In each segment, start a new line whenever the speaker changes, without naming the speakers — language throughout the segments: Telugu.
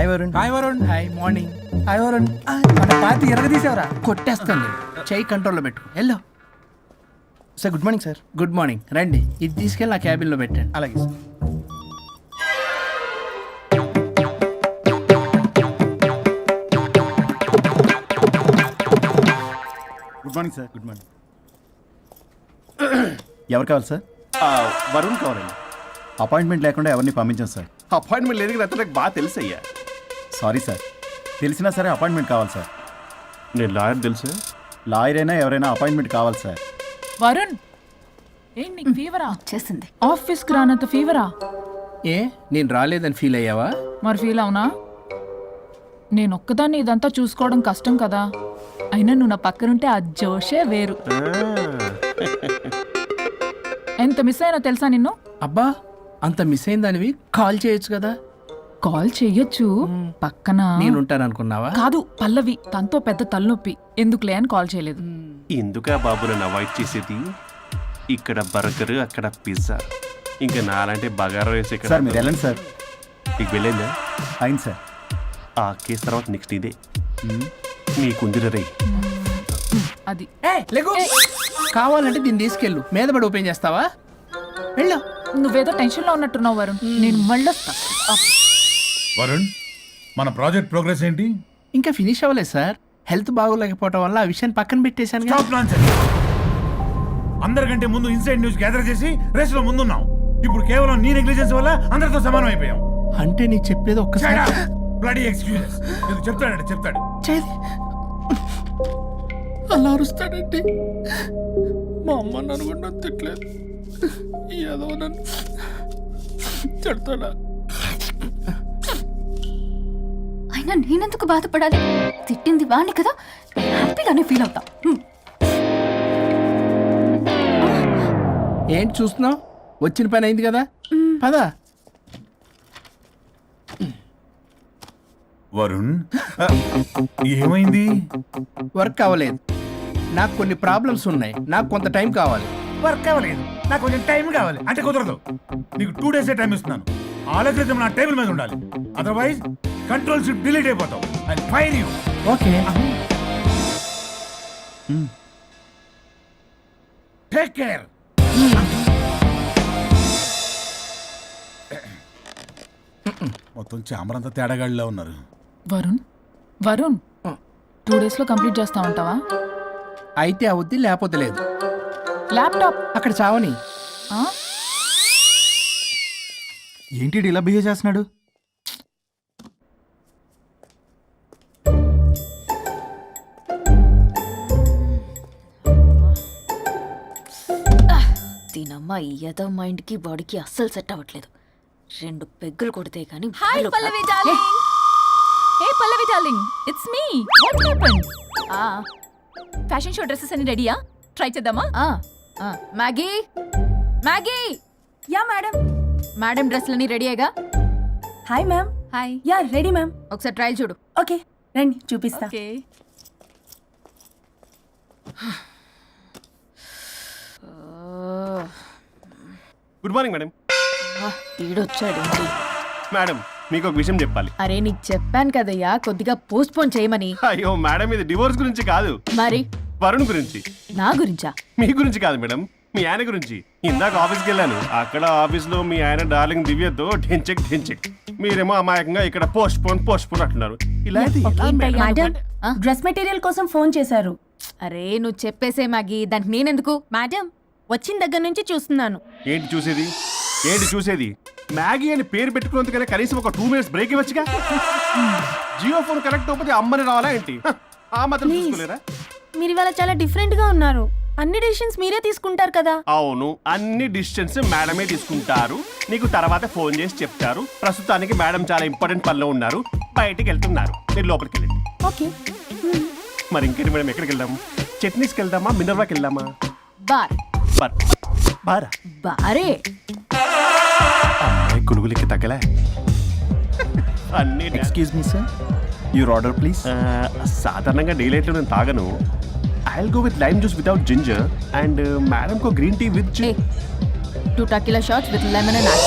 Hi Varun.
Hi Varun. Hi morning.
Hi Varun. మన పార్టీ ఎరగదీసావరా?
కొట్టేస్తాను. చెయ్యి కంట్రోల్లో పెట్టు. Yellow.
Sir good morning sir.
Good morning. రండి, ఇది తీసుకెళ్ళి నా క్యాబిన్లో పెట్టండి.
అలాగే sir.
Good morning sir.
Good morning. ఎవరు కావాలి సార్?
వరుణ్ కావాలండి.
అపాయింట్మెంట్ లేకుండా ఎవరిని పంపించాం సార్.
అపాయింట్మెంట్ లేదు కదా, నాకు బాగా తెలుసు అయ్యా.
సారీ సార్, తెలిసినా సరే అపాయింట్మెంట్ కావాలి సార్.
నేను లాయర్ తెలుసు.
లాయర్ అయినా ఎవరైనా అపాయింట్మెంట్ కావాలి సార్.
వరుణ్, ఏంటి నీకు ఫీవరా?
చేసింది.
ఆఫీస్కి రానంత ఫీవరా?
ఏ, నేను రాలేదని ఫీల్ అయ్యావా?
మరి ఫీల్ అవునా? నేను ఒక్కదాన్ని ఇదంతా చూసుకోవడం కష్టం కదా. అయినా నువ్వు నా పక్కనుంటే ఆ జోషే వేరు. ఎంత మిస్ అయినా తెలుసా నిన్ను?
అబ్బా, అంత మిస్ అయిందానివి కాల్ చేయొచ్చు కదా.
కాల్ చెయ్యొచ్చు, పక్కన
నేనుంటాను అనుకున్నావా?
కాదు, పల్లవి తనతో పెద్ద తలనొప్పి, ఎందుకులే అని కాల్ చేయలేదు.
ఎందుకా బాబు నన్ను అవాయిడ్ చేసేది? ఇక్కడ బర్గర్, అక్కడ పిజ్జా, ఇంకా నాలంటే బగారా రైస్. ఇక్కడ
సార్ మీరు వెళ్ళండి సార్.
నీకు వెళ్ళిందా?
అయింది సార్.
ఆ కేసు తర్వాత నెక్స్ట్ ఇదే నీకుందిర రే.
అది
కావాలంటే దీన్ని తీసుకెళ్ళు, మీద పడి ఓపెన్ చేస్తావా? వెళ్ళు.
నువ్వేదో టెన్షన్లో ఉన్నట్టున్నావు వరుణ్, నేను మళ్ళొస్తా.
వరుణ్, మన ప్రాజెక్ట్ ప్రోగ్రెస్ ఏంటి?
ఇంకా ఫినిష్ అవ్వలేదు సార్. హెల్త్ బాగోలేకపోవడం వల్ల ఆ విషయాన్ని పక్కన పెట్టేశాను.
Stop nonsense. అందరికంటే ముందు ఇన్సైడ్ న్యూస్ గ్యాదర్ చేసి రేస్ లో ముందున్నాం. ఇప్పుడు కేవలం నీ నెగ్లిజెన్స్ వల్ల అందరితో సమానం అయిపోయాం.
అంటే నీకు చెప్పేది ఒక్కసారి
బ్లడీ ఎక్స్క్యూజెస్. చెప్తాడంటే చెప్తాడు.
అలా అరుస్తాడండి. మా అమ్మ నన్ను కూడా తిట్టలేదు, ఏదో నన్ను తిడతాడా?
అయినా నేనెందుకు బాధపడాలి? తిట్టింది వాణ్ణి కదా, హ్యాపీగానే ఫీల్ అవుతా.
ఏంటి చూస్తున్నావు? వచ్చిన పని అయింది కదా, పదా.
వరుణ్, ఏమైంది?
వర్క్ అవ్వలేదు. నాకు కొన్ని ప్రాబ్లమ్స్ ఉన్నాయి, నాకు కొంత టైం కావాలి.
వర్క్ అవ్వలేదు, నాకు కొంచెం టైం కావాలి అంటే కుదరదు. నీకు 2 days టైం ఇస్తున్నాను. ఆలోచించడం నా టేబుల్ మీద ఉండాలి. అదర్వైజ్ కంట్రోల్ షిప్ డిలీట్ అయిపోతావు. I fire you.
Okay.
Take care. మొత్తం చామరంతా తేడాగాడిలా ఉన్నారు.
వరుణ్, వరుణ్, 2 days లో కంప్లీట్ చేస్తా ఉంటావా?
అయితే అవుద్ది, లేకపోతే లేదు.
ల్యాప్టాప్
అక్కడ చావని.
ఏంటి ఇలా బిహేవ్ చేస్తున్నాడు?
దీనమ్మ ఏదో మైండ్కి బాడీకి అస్సలు సెట్ అవ్వట్లేదు. 2 పెగ్గులు కొడితే కానీ.
Hi Pallavi darling. Hey Pallavi darling, it's me. What happened? Fashion show dresses అన్ని రెడీయా? ట్రై చేద్దామా? Maggie, Maggie.
Yeah madam.
Madam డ్రెస్లన్నీ రెడీయేగా?
Hi ma'am.
Hi.
Yeah ready ma'am.
ఒకసారి ట్రయల్ చూడు.
ఓకే రండి చూపిస్తా.
ఓకే.
Good morning madam.
వీడొచ్చాడు.
మేడం, మీకు ఒక విషయం చెప్పాలి.
అరే నీకు చెప్పాను కదయ్యా కొద్దిగా పోస్ట్ పోన్ చేయమని.
అయ్యో మేడం, ఇది డివోర్స్ గురించి కాదు,
మరి
వరుణ్ గురించి.
నా గురించా?
మీ గురించి కాదు మేడం, మీ ఆయన గురించి. ఇందాక ఆఫీస్కి వెళ్ళాను. అక్కడ ఆఫీస్లో మీ ఆయన డార్లింగ్ దివ్యతో ఢెంచెక్ ఢెంచెక్, మీరేమో అమాయకంగా ఇక్కడ పోస్ట్ పోన్ అంటున్నారు. ఇలా అయితే ఎలా మేడం?
మేడం డ్రెస్ మెటీరియల్ కోసం ఫోన్ చేశారు.
అరే నువ్వు చెప్పేసే మ్యాగీ, దానికి నేనెందుకు?
మేడం వచ్చిన దగ్గర నుంచి చూస్తున్నాను.
ఏంటి చూసేది? ఏంటి చూసేది? మ్యాగీ అని పేరు పెట్టుకున్నందుకనే కనీసం ఒక 2 minutes బ్రేక్ ఇవ్వచ్చుగా. జియో ఫోన్ కనెక్ట్ అవ్వకపోతే అమ్మని రావాలా ఏంటి? ఆ మాత్రం చూసుకోలేరా?
మీరు ఇవాళ చాలా డిఫరెంట్ గా ఉన్నారు. అన్ని డిసిషన్స్ మీరే తీసుకుంటారు కదా.
అవును, అన్ని డిసిషన్స్ మేడమే తీసుకుంటారు. నీకు తర్వాత ఫోన్ చేసి చెప్తారు. ప్రస్తుతానికి మేడం చాలా ఇంపార్టెంట్ పనిలో ఉన్నారు, బయటికి వెళ్తున్నారు. మీరు లోపలికి వెళ్ళండి.
ఓకే.
మరి ఇంకేంటి మేడం, ఎక్కడికి వెళ్దాము? చట్నీస్కి వెళ్దామా, మినర్వాకి వెళ్దామా?
బార్.
బారా?
బారే.
అమ్మాయి కులుగులకి తగ్గలే. అన్ని
excuse me sir, your order please.
సాధారణంగా డే లైట్లో నేను తాగను. I'll go with lime juice without ginger and madam కో green tea with
2 tequila shots with lemon and ice.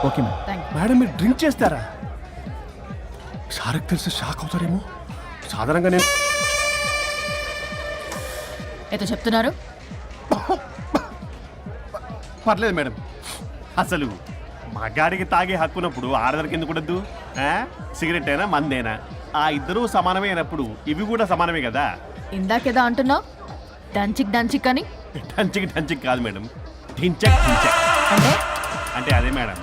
Okay ma'am.
Thank you.
Madam, మీరు డ్రింక్ చేస్తారా? సార్కి తెలిసి షాక్ అవుతారేమో. సాధారణంగా నేను
ఏదో చెప్తున్నారు.
పర్లేదు మేడం. అసలు మగాడికి తాగే హక్కున్నప్పుడు ఆడదానికి ఎందుకు ఉండద్దు? సిగరెట్ అయినా మందేనా ఆ ఇద్దరూ సమానమే అయినప్పుడు ఇవి కూడా సమానమే కదా.
ఇందాకేదో అంటున్నావు, డంచిక్ డంచిక్ అని.
టంచిక్ టంచిక్ కాదు మేడం, ఢించక్ ఢించక్.
అంటే
అంటే అదే మేడం,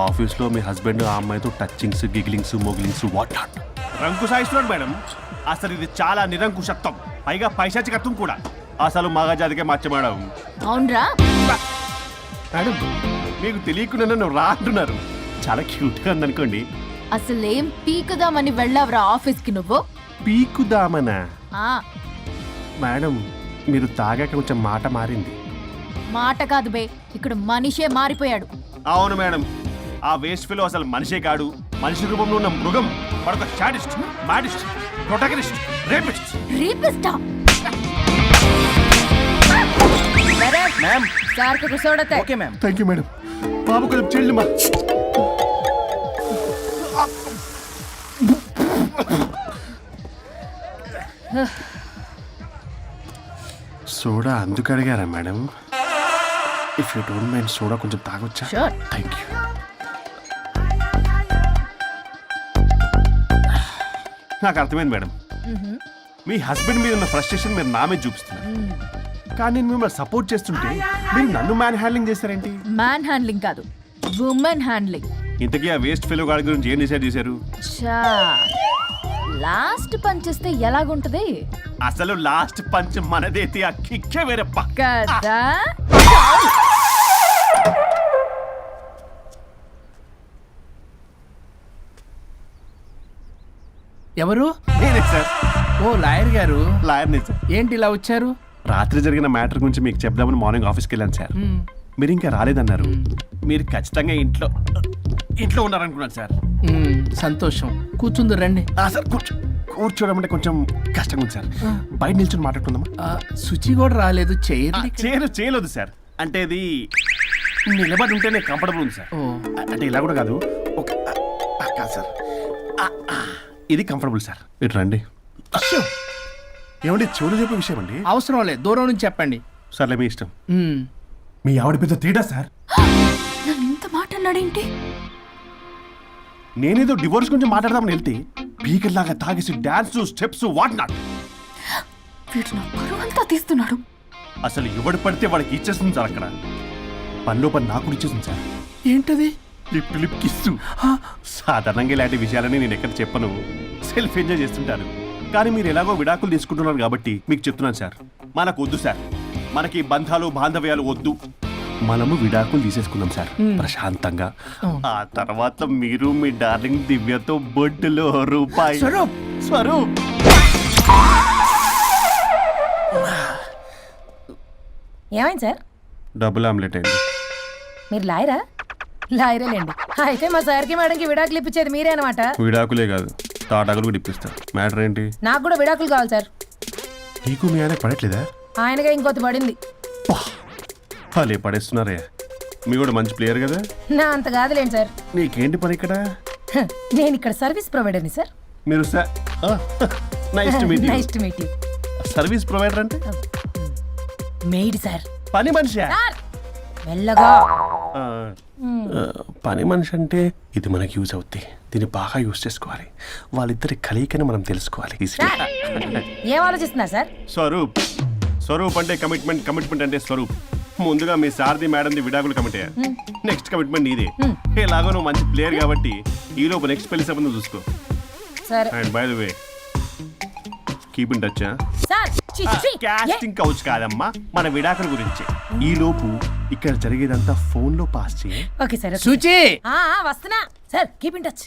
ఆఫీస్లో మీ హస్బెండ్ ఆ అమ్మాయితో టచ్చింగ్స్ గిగ్లింగ్స్ మోగిలింగ్స్ వాట్ నాట్ రంకు సాయిస్తున్నాడు మేడం. అసలు ఇది చాలా నిరంకుశత్వం, పైగా పైశాచికత్వం కూడా. అసలు మగజాతికే మచ్చ మేడం.
అవునరా?
మేడం మీకు తెలియకుండా నన్ను రా అంటున్నారు. చాలా క్యూట్గా ఉందనుకోండి.
అసలేం పీకుదామని వెళ్ళావురా ఆఫీస్కి నువ్వు?
పీకుదామనా?
ఆ
మేడం మీరు తాగాక కొంచెం మాట మారింది.
మాట కాదు బే, ఇక్కడ మనిషే మారిపోయాడు.
అవును మేడం, ఆ వేస్ట్ ఫెలో అసలు మనిషే కాడు, మనిషి రూపంలో ఉన్న మృగం. మరొక షాడిస్ట్, మాడిస్ట్, ప్రొటగనిస్ట్, రేపిస్ట్.
రీపిస్టా?
మ్యామ్
సార్ కు సోడతే.
Okay ma'am.
Thank you madam. బాబు కొంచెం చెల్లి మా సోడా అందుకు అడిగారా madam? If you don't mind soda కొంచెం తాగొచ్చా?
Sure.
Thank you. నాకు అర్థమైంది మేడం, మీ హస్బెండ్ మీద ఉన్న ఫ్రస్ట్రేషన్ మీరు నా మీద చూపిస్తున్నారు. కానీ నేను మిమ్మల్ని సపోర్ట్ చేస్తుంటే మీరు నన్ను మ్యాన్ హ్యాండ్లింగ్ చేస్తారేంటి?
మ్యాన్ హ్యాండ్లింగ్ కాదు, ఉమెన్ హ్యాండ్లింగ్.
ఇంతకీ ఆ వేస్ట్ ఫెలో గాడి గురించి ఏం డిసైడ్ చేశారు?
చా లాస్ట్ పని చేస్తే ఎలాగుంటది
అసలు లాస్ట్ పంచ్ మనదైతే ఆ కిక్కే వేరే పక్క.
కదా?
ఎవరు?
నేనే సార్,
ఓ లాయర్ గారు.
లాయర్ని సార్.
ఏంటి ఇలా వచ్చారు?
రాత్రి జరిగిన మ్యాటర్ గురించి మీకు చెప్దామని మార్నింగ్ ఆఫీస్కి వెళ్ళాను సార్. మీరు ఇంకా రాలేదన్నారు. మీరు ఖచ్చితంగా ఇంట్లో ఉన్నారనుకున్నాను సార్.
సంతోషం. కూర్చుంది రండి.
సార్ కూర్చోవడం అంటే కొంచెం కష్టంగా ఉంది సార్. బయట నిల్చొని మాట్లాడుకుందామా?
శుచి కూడా రాలేదు.
చేయలేదు సార్. అంటే ఇది నిలబడి ఉంటేనే కంఫర్టబుల్ ఉంది సార్.
ఓ
అంటే ఇలా కూడా కాదు, ఒక కాదు సార్, ఇది కంఫర్టబుల్ సార్. ఇటు రండి. ఏమండి చెవులు చెప్పే విషయం అండి.
అవసరం లేదు, దూరం నుంచి చెప్పండి.
సర్లే మీ ఇష్టం.
మ్మ్.
మీ ఆవిడ పెద్ద తేడా సార్.
నన్ను ఇంత మాట అన్నాడేంటి?
నేనేదో డివోర్స్ గురించి మాట్లాడదామని వెళ్తే పీకల్లాగా తాగేసి డాన్స్ స్టెప్స్ వాట్ నాట్.
వీడు నా పరువు అంతా తీస్తున్నాడు.
అసలు ఎవడు పడితే వాడికి ఇచ్చేస్తుంది సార్. అక్కడ పనిలో పని నాకు ఇచ్చేస్తుంది సార్.
ఏంటది?
Lip to lip kiss. సాధారణంగా ఇలాంటి విషయాలని నేను ఎక్కడ చెప్పను, సెల్ఫ్ ఎంజాయ్ చేస్తుంటాను. కానీ మీరు ఎలాగో విడాకులు తీసుకుంటున్నారు కాబట్టి మీకు చెప్తున్నాను సార్, మనకు వద్దు సార్. మనకి బంధాలు బాంధవ్యాలు వద్దు. మనము విడాకులు తీసేసుకుందాం సార్ ప్రశాంతంగా. ఆ తర్వాత మీరు మీ డార్లింగ్ దివ్యతో బొడ్డులో రూపాయి. స్వరూప్
ఏమైంది సార్?
డబుల్ ఆమ్లెట్ అయింది.
మీరు లాయరా? లాయరేలేండి. అయితే మా సార్కి మేడంకి విడాకులు ఇప్పించేది మీరే అనమాట.
విడాకులే కాదు, తాటాకులు కూడా ఇప్పిస్తారు. మ్యాటర్ ఏంటి?
నాకు కూడా విడాకులు కావాలి సార్.
నీకు మీ ఆయన పడట్లేదా?
ఆయనగా ఇంకొకటి పడింది.
వాళ్ళే పడేస్తున్నారే. మీ కూడా మంచి ప్లేయర్ కదా.
నా అంత కాదులేండి సార్.
నీకేంటి పని ఇక్కడ?
నేను ఇక్కడ సర్వీస్ ప్రొవైడర్ని సార్.
మీరు nice to meet you.
Nice to meet you.
Service provider అంటే
మెయిడ్ సార్.
పని మనిషి.
సార్ మెల్లగా.
పని మనిషి అంటే ఇది మనకి యూజ్ అవుద్ది. దీన్ని బాగా యూజ్ చేసుకోవాలి. వాళ్ళిద్దరి కలయికని మనం తెలుసుకోవాలి.
సార్, ఏం ఆలోచిస్తున్నారు సార్?
స్వరూప్ అంటే కమిట్మెంట్, కమిట్మెంట్ అంటే స్వరూప్. ముందుగా మీ సారథి మేడంది విడాకులు కమిట్ అయ్యారు. నెక్స్ట్ కమిట్మెంట్ నీదే. ఎలాగో నువ్వు మంచి ప్లేయర్ కాబట్టి ఈ లోపు నెక్స్ట్ పెళ్లి సంబంధం చూసుకో.
సరే.
And by the way keep in touch.
Sir
casting couch కాదమ్మా, మన విడాకుల గురించి. ఈ లోపు ఇక్కడ జరిగేదంతా ఫోన్ లో పాస్ చేయి.
Okay sir.
శుచి
వస్తున్నా సార్. Keep in touch.